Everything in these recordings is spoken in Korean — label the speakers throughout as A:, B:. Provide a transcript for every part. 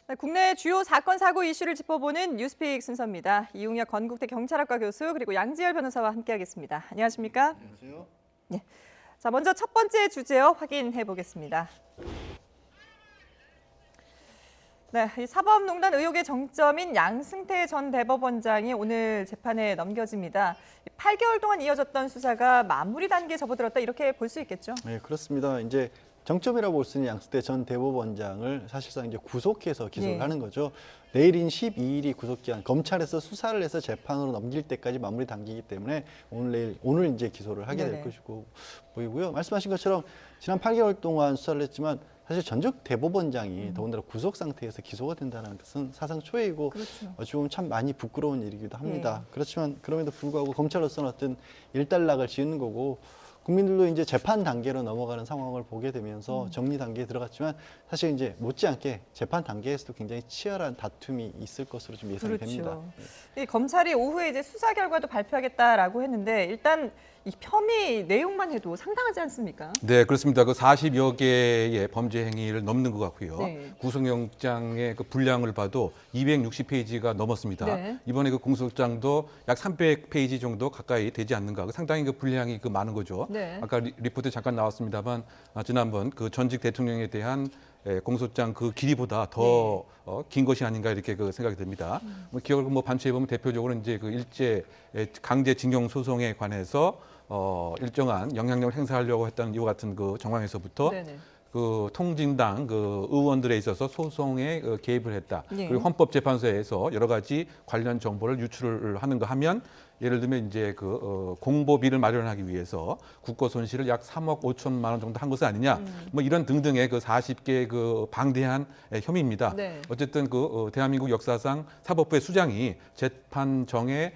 A: 네, 국내 주요 사건, 사고 이슈를 짚어보는 뉴스픽 순서입니다. 이웅혁 건국대 경찰학과 교수 그리고 양지열 변호사와 함께하겠습니다. 안녕하십니까?
B: 안녕하세요.
A: 네. 자, 먼저 첫 번째 주제요 확인해 보겠습니다. 네, 이 사법농단 의혹의 정점인 양승태 전 대법원장이 오늘 재판에 넘겨집니다. 8개월 동안 이어졌던 수사가 마무리 단계에 접어들었다 이렇게 볼 수 있겠죠?
B: 네, 그렇습니다. 이제 정점이라고 볼 수 있는 양승태 전 대법원장을 사실상 이제 구속해서 기소를
A: 네.
B: 하는 거죠. 내일인 12일이 구속기한, 검찰에서 수사를 해서 재판으로 넘길 때까지 마무리 단계이기 때문에 오늘 이제 기소를 하게 될
A: 네네.
B: 것이고 보이고요. 말씀하신 것처럼 지난 8개월 동안 수사를 했지만 사실 전직 대법원장이 더군다나 구속 상태에서 기소가 된다는 것은 사상 초유이고
A: 그렇죠.
B: 어찌 보면 참 많이 부끄러운 일이기도 합니다.
A: 예.
B: 그렇지만 그럼에도 불구하고 검찰로서는 어떤 일단락을 지은 거고 국민들도 이제 재판 단계로 넘어가는 상황을 보게 되면서 정리 단계에 들어갔지만 사실 이제 못지않게 재판 단계에서도 굉장히 치열한 다툼이 있을 것으로 좀 예상이 됩니다.
A: 그렇죠. 이 검찰이 오후에 이제 수사 결과도 발표하겠다라고 했는데 일단 이 혐의 내용만 해도 상당하지 않습니까?
C: 네, 그렇습니다. 그 40여 개의 범죄 행위를 넘는 것 같고요.
A: 네.
C: 구속영장의 그 분량을 봐도 260페이지가 넘었습니다.
A: 네.
C: 이번에 그 공소장도 약 300페이지 정도 가까이 되지 않는가. 상당히 그 분량이 그 많은 거죠.
A: 네.
C: 아까 리포트 잠깐 나왔습니다만 지난번 그 전직 대통령에 대한 공소장 그 길이보다 더 긴 것이 아닌가 이렇게 그 생각이 듭니다. 뭐 기억을 뭐 반추해 보면 대표적으로 이제 그 일제 강제징용 소송에 관해서 일정한 영향력을 행사하려고 했던 이와 같은 그 정황에서부터
A: 네네.
C: 그 통진당 그 의원들에 있어서 소송에 개입을 했다.
A: 예.
C: 그리고 헌법재판소에서 여러 가지 관련 정보를 유출을 하는가 하면 예를 들면 이제 그 공보비를 마련하기 위해서 국고 손실을 약 3억 5천만 원 정도 한 것은 아니냐. 뭐 이런 등등의 그 40개 그 방대한 혐의입니다.
A: 네.
C: 어쨌든 그 대한민국 역사상 사법부의 수장이 재판정에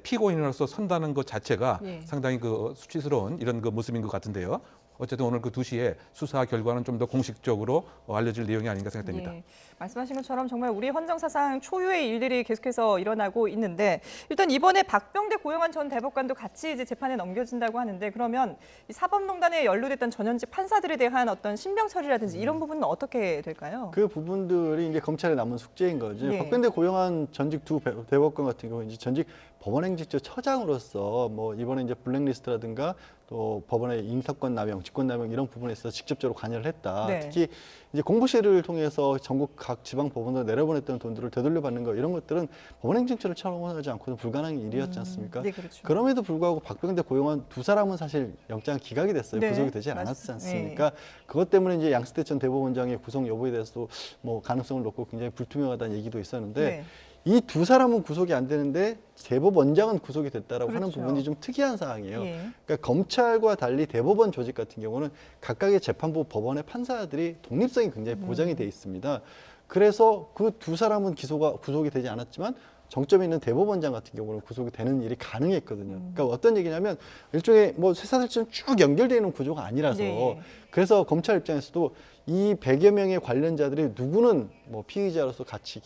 C: 피고인으로서 선다는 것 자체가
A: 예.
C: 상당히 그 수치스러운 이런 그 모습인 것 같은데요. 어쨌든 오늘 그 2시에 수사 결과는 좀 더 공식적으로 알려질 내용이 아닌가 생각됩니다.
A: 예. 말씀하신 것처럼 정말 우리 헌정사상 초유의 일들이 계속해서 일어나고 있는데 일단 이번에 박병대 고영한 전 대법관도 같이 이제 재판에 넘겨진다고 하는데 그러면 이 사법농단에 연루됐던 전현직 판사들에 대한 어떤 신병 처리라든지 이런 부분은 어떻게 될까요?
B: 그 부분들이 이제 검찰에 남은 숙제인 거죠.
A: 네.
B: 박병대 고용한 전직 두 대법관 같은 경우 이제 전직 법원행정처 처장으로서 뭐 이번에 이제 블랙리스트라든가 또 법원의 인사권 남용, 직권 남용 이런 부분에서 직접적으로 관여를 했다.
A: 네.
B: 특히 이제 공보실을 통해서 전국 각 지방 법원으로 내려보냈던 돈들을 되돌려받는 거 이런 것들은 법원행정처를 처벌하지 않고는 불가능한 일이었지 않습니까?
A: 네, 그렇죠.
B: 그럼에도 불구하고 박병대 고용한 두 사람은 사실 영장 기각이 됐어요.
A: 네,
B: 구속이 되지 않았지
A: 맞습니다.
B: 않습니까? 그것 때문에 이제 양승태 전 대법원장의 구속 여부에 대해서도 뭐 가능성을 놓고 굉장히 불투명하다는 얘기도 있었는데
A: 네.
B: 이 두 사람은 구속이 안 되는데 대법원장은 구속이 됐다라고 하는
A: 그렇죠.
B: 부분이 좀 특이한 사항이에요.
A: 예.
B: 그러니까 검찰과 달리 대법원 조직 같은 경우는 각각의 재판부 법원의 판사들이 독립성이 굉장히 보장이 돼 있습니다. 그래서 그 두 사람은 구속이 되지 않았지만 정점에 있는 대법원장 같은 경우는 구속이 되는 일이 가능했거든요. 그러니까 어떤 얘기냐면 일종의 뭐 쇠사슬처럼 쭉 연결되어 있는 구조가 아니라서
A: 네.
B: 그래서 검찰 입장에서도 이 100여 명의 관련자들이 누구는 뭐 피의자로서 같이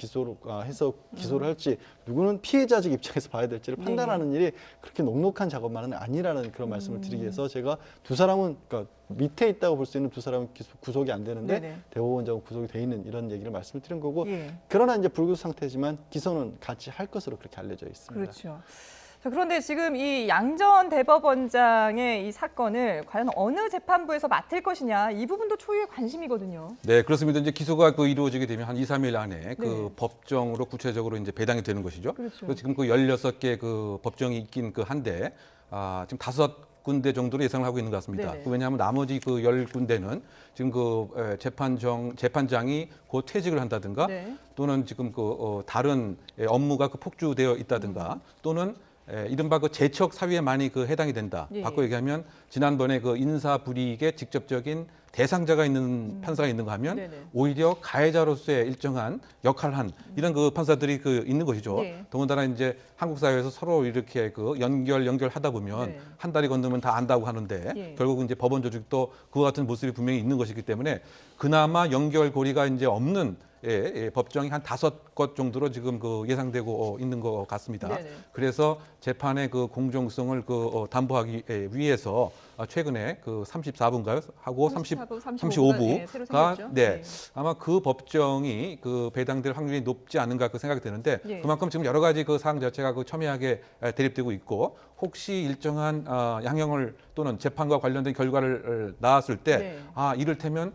B: 해서 기소를 할지 누구는 피해자적 입장에서 봐야 될지를 판단하는 일이 그렇게 녹록한 작업만은 아니라는 그런 말씀을 드리기 위해서 제가 두 사람은 그러니까 밑에 있다고 볼 수 있는 두 사람은 구속이 안 되는데
A: 네네.
B: 대법원장은 구속이 돼 있는 이런 얘기를 말씀을 드린 거고
A: 예.
B: 그러나 이제 불구속 상태지만 기소는 같이 할 것으로 그렇게 알려져 있습니다.
A: 그렇죠. 자, 그런데 지금 이 양 전 대법원장의 이 사건을 과연 어느 재판부에서 맡을 것이냐 이 부분도 초유의 관심이거든요.
C: 네, 그렇습니다. 이제 기소가 그 이루어지게 되면 한 2, 3일 안에 그
A: 네.
C: 법정으로 구체적으로 이제 배당이 되는 것이죠.
A: 그렇죠.
C: 그래서 지금 그 16개 그 법정이 있긴 그 한데 지금 5군데 정도로 예상을 하고 있는 것 같습니다.
A: 네네.
C: 왜냐하면 나머지 그 10군데는 지금 그 재판장이 곧 퇴직을 한다든가
A: 네. 또는
C: 또는 지금 그 다른 업무가 그 폭주되어 있다든가 또는 이른바 그 재척 사유에 많이 그 해당이 된다.
A: 예.
C: 바꿔 얘기하면 지난번에 그 인사 불이익의 직접적인 대상자가 있는 판사가 있는가 하면
A: 네네.
C: 오히려 가해자로서의 일정한 역할을 한 이런 그 판사들이 그 있는 것이죠.
A: 네.
C: 더군다나 이제 한국 사회에서 서로 이렇게 그 연결하다 보면
A: 네.
C: 한 다리 건너면 다 안다고 하는데
A: 예.
C: 결국은 이제 법원 조직도 그와 같은 모습이 분명히 있는 것이기 때문에 그나마 연결고리가 이제 없는 법정이 한 5곳 정도로 지금 그 예상되고 있는 것 같습니다.
A: 네네.
C: 그래서 재판의 그 공정성을 그 담보하기 위해서 최근에 그 34분가요? 하고 30
A: 사법
C: 35부가
A: 네, 새로 생겼죠.
C: 네. 아마 그 법정이 그 배당될 확률이 높지 않은가 그 생각이 드는데
A: 예.
C: 그만큼 지금 여러 가지 그 사항 자체가 그 첨예하게 대립되고 있고 혹시 일정한 양형을 또는 재판과 관련된 결과를 나왔을 때
A: 네.
C: 이를테면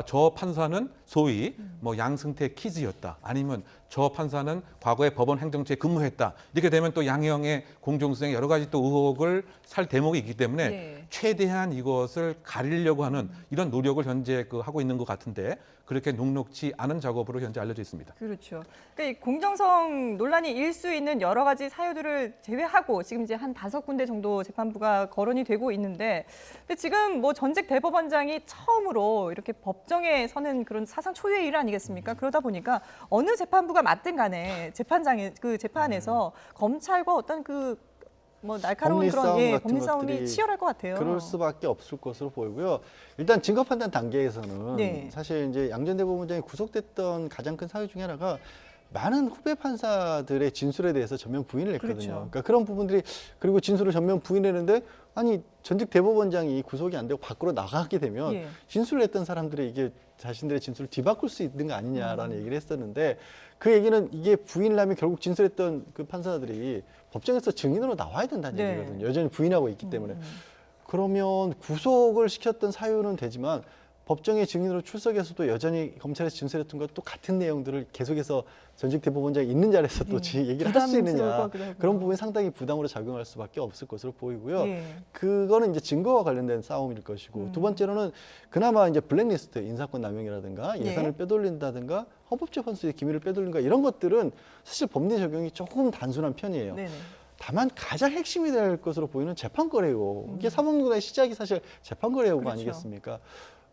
C: 저 판사는 소위 뭐 양승태 키즈였다. 아니면 저 판사는 과거에 법원 행정처에 근무했다. 이렇게 되면 또 양형의 공정성에 여러 가지 또 의혹을 살 대목이 있기 때문에
A: 네.
C: 최대한 이것을 가리려고 하는 이런 노력을 현재 하고 있는 것 같은데 그렇게 녹록지 않은 작업으로 현재 알려져 있습니다.
A: 그렇죠. 그러니까 이 공정성 논란이 일 수 있는 여러 가지 사유들을 제외하고 지금 이제 한 5군데 정도 재판부가 거론이 되고 있는데 근데 지금 뭐 전직 대법원장이 처음으로 이렇게 법정에 서는 그런 사상 초유의 일 아니겠습니까? 그러다 보니까 어느 재판부가 맡든 간에 재판장에 그 재판에서 검찰과 어떤 그 뭐 날카로운
B: 법리
A: 그런
B: 싸움 같은
A: 법리 싸움이
B: 것들이
A: 치열할 것 같아요.
B: 그럴 수밖에 없을 것으로 보이고요. 일단 증거 판단 단계에서는
A: 네.
B: 사실 이제 양 전 대법원장이 구속됐던 가장 큰 사유 중에 하나가 많은 후배 판사들의 진술에 대해서 전면 부인을 했거든요.
A: 그렇죠.
B: 그러니까 그런 부분들이 그리고 진술을 전면 부인했는데 아니 전직 대법원장이 구속이 안 되고 밖으로 나가게 되면
A: 예.
B: 진술을 했던 사람들이 이게 자신들의 진술을 뒤바꿀 수 있는 거 아니냐라는 얘기를 했었는데 그 얘기는 이게 부인을 하면 결국 진술했던 그 판사들이 법정에서 증인으로 나와야 된다는
A: 네.
B: 얘기거든요. 여전히 부인하고 있기 때문에. 그러면 구속을 시켰던 사유는 되지만 법정의 증인으로 출석해서도 여전히 검찰에서 진술했던 것도 같은 내용들을 계속해서 전직 대법원장이 있는 자리에서 또 얘기를 할 수
A: 부담스러울 것
B: 있느냐.
A: 같기도 하고요.
B: 그런 부분이 상당히 부담으로 작용할 수밖에 없을 것으로 보이고요.
A: 예.
B: 그거는 이제 증거와 관련된 싸움일 것이고 두 번째로는 그나마 이제 블랙리스트 인사권 남용이라든가 예산을
A: 예.
B: 빼돌린다든가 헌법재판소의 기밀을 빼돌린가 이런 것들은 사실 법리 적용이 조금 단순한 편이에요.
A: 네네.
B: 다만 가장 핵심이 될 것으로 보이는 재판거래요. 이게 사법농단의 시작이 사실 재판거래요가
A: 그렇죠.
B: 아니겠습니까?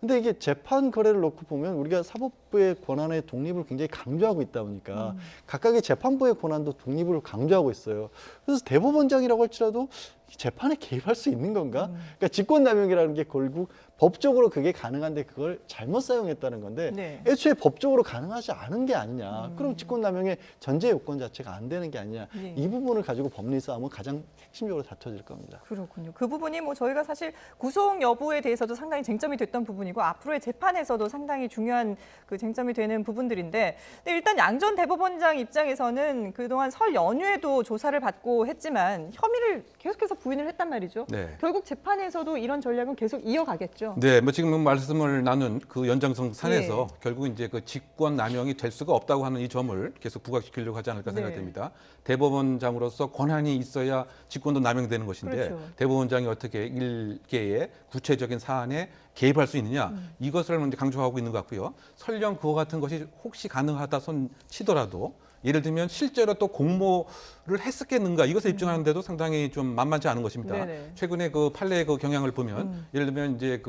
B: 근데 이게 재판 거래를 놓고 보면 우리가 사법부의 권한의 독립을 굉장히 강조하고 있다 보니까 각각의 재판부의 권한도 독립을 강조하고 있어요. 그래서 대법원장이라고 할지라도 재판에 개입할 수 있는 건가? 그러니까 직권남용이라는 게 결국 법적으로 그게 가능한데 그걸 잘못 사용했다는 건데
A: 네.
B: 애초에 법적으로 가능하지 않은 게 아니냐. 그럼 직권남용의 전제 요건 자체가 안 되는 게 아니냐.
A: 네.
B: 이 부분을 가지고 법리 싸움은 가장 핵심적으로 다퉈질 겁니다.
A: 그렇군요. 그 부분이 뭐 저희가 사실 구속 여부에 대해서도 상당히 쟁점이 됐던 부분이고 앞으로의 재판에서도 상당히 중요한 그 쟁점이 되는 부분들인데 근데 일단 양 전 대법원장 입장에서는 그동안 설 연휴에도 조사를 받고 했지만 혐의를 계속해서 부인을 했단 말이죠.
C: 네.
A: 결국 재판에서도 이런 전략은 계속 이어가겠죠.
C: 네, 뭐 지금 말씀을 나눈 그 연장성 산에서
A: 예.
C: 결국 이제 그 직권 남용이 될 수가 없다고 하는 이 점을 계속 부각시키려고 하지 않을까
A: 네.
C: 생각됩니다. 대법원장으로서 권한이 있어야 직권도 남용되는 것인데
A: 그렇죠.
C: 대법원장이 어떻게 일개의 구체적인 사안에 개입할 수 있느냐 이것을 이제 강조하고 있는 것 같고요. 설령 그와 같은 것이 혹시 가능하다 손 치더라도 예를 들면 실제로 또 공모를 했었겠는가 이것을 입증하는데도 상당히 좀 만만치 않은 것입니다.
A: 네네.
C: 최근에 그 판례 그 경향을 보면 예를 들면 이제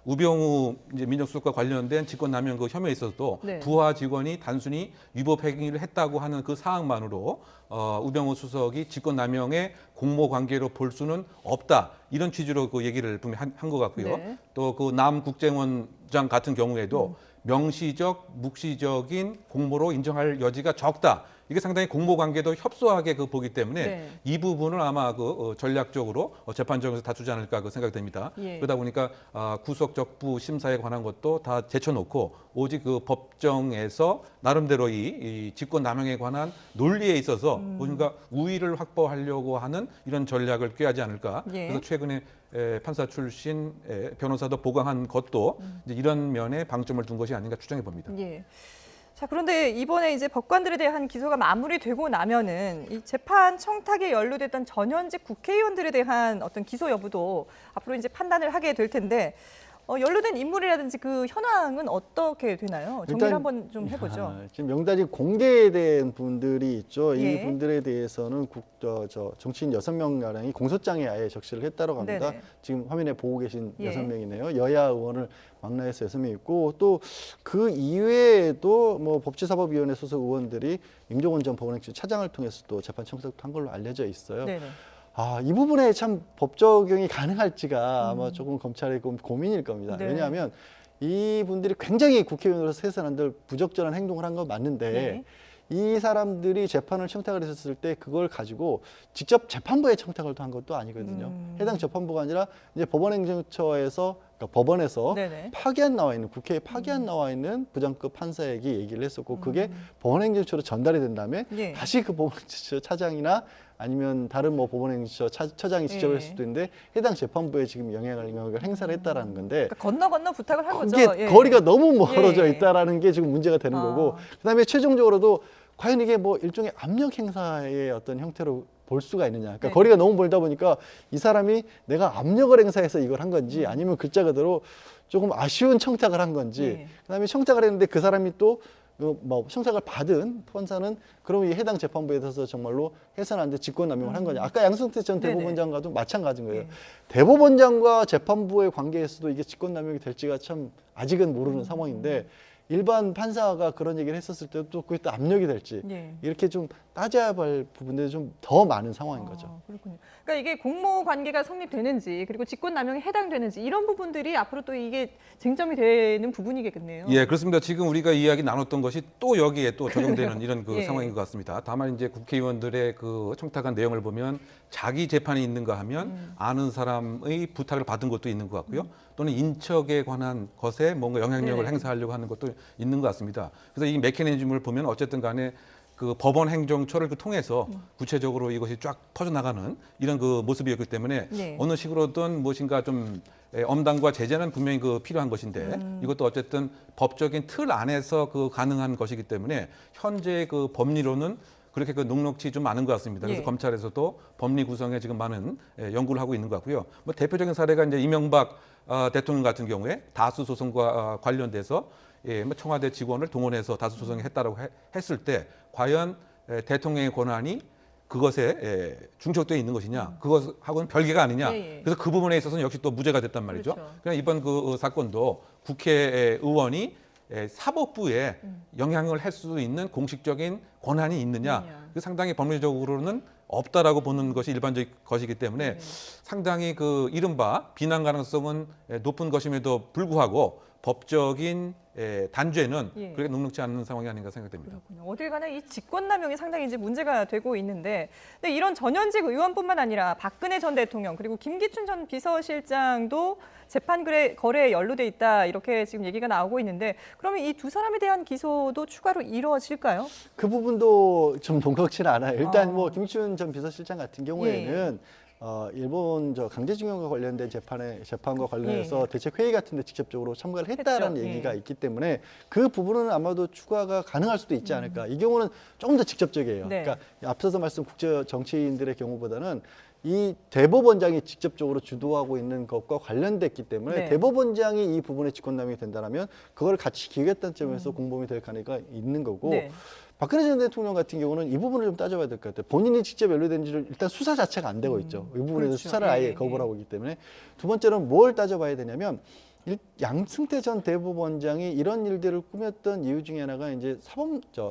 C: 우병우 이제 민정수석과 관련된 직권남용 그 혐의에 있어서도
A: 네.
C: 부하 직원이 단순히 위법 행위를 했다고 하는 그 사항만으로 우병우 수석이 직권남용의 공모 관계로 볼 수는 없다 이런 취지로 그 얘기를 분명히 한 것 같고요.
A: 네.
C: 또 그 남국정원장 같은 경우에도 명시적, 묵시적인 공모로 인정할 여지가 적다. 이게 상당히 공모 관계도 협소하게 보기 때문에
A: 네.
C: 이 부분을 아마 전략적으로 재판정에서 다투지 않을까 생각이 됩니다.
A: 예.
C: 그러다 보니까 구속적부 심사에 관한 것도 다 제쳐놓고 오직 그 법정에서 나름대로 이 직권 남용에 관한 논리에 있어서 뭔가 우위를 확보하려고 하는 이런 전략을 꾀하지 않을까.
A: 예.
C: 그래서 최근에 판사 출신 변호사도 보강한 것도 이제 이런 면에 방점을 둔 것이 아닌가 추정해 봅니다.
A: 예. 자, 그런데 이번에 이제 법관들에 대한 기소가 마무리되고 나면은 이 재판 청탁에 연루됐던 전현직 국회의원들에 대한 어떤 기소 여부도 앞으로 이제 판단을 하게 될 텐데 연루된 인물이라든지 그 현황은 어떻게 되나요? 정리를
B: 일단-
A: 한번 좀 해보죠.
B: 지금 명단이 공개된 분들이 있죠.
A: 예.
B: 이 분들에 대해서는 정치인 6명가량이 공소장에 아예 적시를 했다고 합니다.
A: 네네.
B: 지금 화면에 보고 계신
A: 예.
B: 6명이네요. 여야 의원을 망라해서 6명 있고 또 그 이외에도 뭐 법제사법위원회 소속 의원들이 임종원 전 법원행정 차장을 통해서 또 재판 청탁도 한 걸로 알려져 있어요.
A: 네네.
B: 이 부분에 참 법 적용이 가능할지가 아마 조금 검찰의 고민일 겁니다.
A: 네.
B: 왜냐하면 이 분들이 굉장히 국회의원으로서 해서는 안 될 부적절한 행동을 한 건 맞는데
A: 네.
B: 이 사람들이 재판을 청탁을 했었을 때 그걸 가지고 직접 재판부에 청탁을 한 것도 아니거든요. 해당 재판부가 아니라 이제 법원행정처에서 그러니까 법원에서
A: 네네.
B: 파기한 나와 있는 국회에 파기한 나와 있는 부장급 판사에게 얘기를 했었고 그게 법원행정처로 전달이 된 다음에
A: 예.
B: 다시 그 법원행정처 차장이나 아니면 다른 뭐 법원행정처 처장이 직접
A: 예.
B: 했을 수도 있는데 해당 재판부에 지금 영향을 행사를 했다라는 건데
A: 그러니까 건너 부탁을 한
B: 그게
A: 거죠. 예.
B: 거리가 너무 멀어져
A: 예.
B: 있다라는 게 지금 문제가 되는
A: 아.
B: 거고 그다음에 최종적으로도 과연 이게 뭐 일종의 압력 행사의 어떤 형태로 볼 수가 있느냐. 그러니까
A: 네.
B: 거리가 너무 멀다 보니까 이 사람이 내가 압력을 행사해서 이걸 한 건지 아니면 글자 그대로 조금 아쉬운 청탁을 한 건지
A: 네.
B: 그다음에 청탁을 했는데 그 사람이 또 뭐 청탁을 받은 판사는 그럼 이 해당 재판부에 대해서 정말로 해서는 안 돼 직권남용을 한 거냐. 아까 양승태 전
A: 네네.
B: 대법원장과도 마찬가지인 거예요.
A: 네.
B: 대법원장과 재판부의 관계에서도 이게 직권남용이 될지가 참 아직은 모르는 상황인데 일반 판사가 그런 얘기를 했었을 때도 또 그게 또 압력이 될지
A: 예.
B: 이렇게 좀 따져야 할 부분들이 좀 더 많은 상황인 거죠.
A: 그렇군요. 그러니까 이게 공모 관계가 성립되는지 그리고 직권남용에 해당되는지 이런 부분들이 앞으로 또 이게 쟁점이 되는 부분이겠네요.
C: 예, 그렇습니다. 지금 우리가 이야기 나눴던 것이 또 여기에 또 적용되는 이런 그
A: 예.
C: 상황인 것 같습니다. 다만 이제 국회의원들의 그 청탁한 내용을 보면 자기 재판이 있는가 하면 아는 사람의 부탁을 받은 것도 있는 것 같고요. 또는 인척에 관한 것에 뭔가 영향력을
A: 네.
C: 행사하려고 하는 것도 있는 것 같습니다. 그래서 이 메커니즘을 보면 어쨌든 간에 그 법원 행정처를 통해서 구체적으로 이것이 쫙 퍼져나가는 이런 그 모습이었기 때문에
A: 네.
C: 어느 식으로든 무엇인가 좀 엄단과 제재는 분명히 그 필요한 것인데 이것도 어쨌든 법적인 틀 안에서 그 가능한 것이기 때문에 현재 그 법리로는 그렇게 그 녹록치 좀 않은 것 같습니다. 그래서
A: 예.
C: 검찰에서도 법리 구성에 지금 많은 연구를 하고 있는 것 같고요. 뭐 대표적인 사례가 이제 이명박 대통령 같은 경우에 다수 소송과 관련돼서 뭐 청와대 직원을 동원해서 다수 소송을 했다라고 했을 때 과연 대통령의 권한이 그것에 중첩되어 있는 것이냐, 그것하고는 별개가 아니냐.
A: 예, 예.
C: 그래서 그 부분에 있어서는 역시 또 무죄가 됐단 말이죠.
A: 그렇죠.
C: 그러니까 이번 그 사건도 국회의원이 사법부에 영향을 할 수 있는 공식적인 권한이 있느냐. 그 상당히 법리적으로는 없다라고 보는 것이 일반적 것이기 때문에 상당히 그 이른바 비난 가능성은 높은 것임에도 불구하고 법적인 단죄는
A: 예.
C: 그렇게 녹록지 않은 상황이 아닌가 생각됩니다.
A: 그렇군요. 어딜 가나 이 직권남용이 상당히 이제 문제가 되고 있는데, 근데 이런 전현직 의원뿐만 아니라 박근혜 전 대통령 그리고 김기춘 전 비서실장도 재판 거래에 연루돼 있다 이렇게 지금 얘기가 나오고 있는데, 그러면 이 두 사람에 대한 기소도 추가로 이루어질까요?
B: 그 부분도 좀 녹록치는 않아요. 일단
A: 아.
B: 뭐 김기춘 전 비서실장 같은 경우에는 일본 저 강제징용과 관련된 재판과 관련해서 대책 회의 같은데 직접적으로 참가를 했다라는
A: 했죠.
B: 얘기가 있기 때문에 그 부분은 아마도 추가가 가능할 수도 있지 않을까. 이 경우는 조금 더 직접적이에요.
A: 네.
B: 그러니까 앞서서 말씀 국제 정치인들의 경우보다는 이 대법원장이 직접적으로 주도하고 있는 것과 관련됐기 때문에
A: 네.
B: 대법원장이 이 부분에 직권남용이 된다면 그걸 같이 기획했다는 점에서 공범이 될 가능성이 있는 거고.
A: 네.
B: 박근혜 전 대통령 같은 경우는 이 부분을 좀 따져봐야 될 것 같아요. 본인이 직접 연루된지를 일단 수사 자체가 안 되고 있죠. 이 부분에 대해서
A: 그렇죠.
B: 수사를 아예
A: 예,
B: 거부를
A: 예.
B: 하고 있기 때문에 두 번째는 뭘 따져봐야 되냐면 양승태 전 대법원장이 이런 일들을 꾸몄던 이유 중에 하나가 이제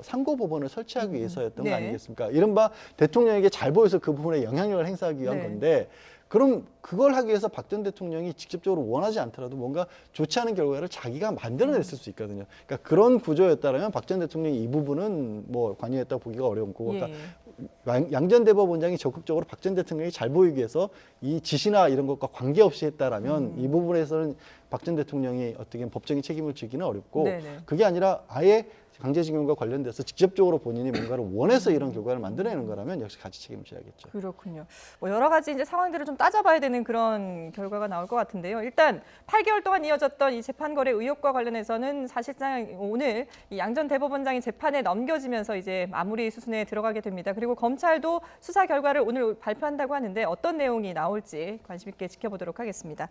B: 상고법원을 설치하기 위해서였던
A: 네.
B: 거 아니겠습니까? 이른바 대통령에게 잘 보여서 그 부분에 영향력을 행사하기 위한
A: 네.
B: 건데 그럼 그걸 하기 위해서 박 전 대통령이 직접적으로 원하지 않더라도 뭔가 좋지 않은 결과를 자기가 만들어냈을 수 있거든요. 그러니까 그런 구조였다면 박 전 대통령이 이 부분은 뭐 관여했다고 보기가 어려운 거고, 그러니까 양 전 대법원장이 적극적으로 박 전 대통령이 잘 보이기 위해서 이 지시나 이런 것과 관계없이 했다라면 이 부분에서는 박 전 대통령이 어떻게 법적인 책임을 지기는 어렵고
A: 네네.
B: 그게 아니라 아예 강제징용과 관련돼서 직접적으로 본인이 뭔가를 원해서 이런 결과를 만들어내는 거라면 역시 같이 책임을 져야겠죠.
A: 그렇군요. 뭐 여러 가지 이제 상황들을 좀 따져봐야 되는 그런 결과가 나올 것 같은데요. 일단 8개월 동안 이어졌던 이 재판 거래 의혹과 관련해서는 사실상 오늘 이 양 전 대법원장이 재판에 넘겨지면서 이제 마무리 수순에 들어가게 됩니다. 그리고 검찰도 수사 결과를 오늘 발표한다고 하는데 어떤 내용이 나올지 관심 있게 지켜보도록 하겠습니다.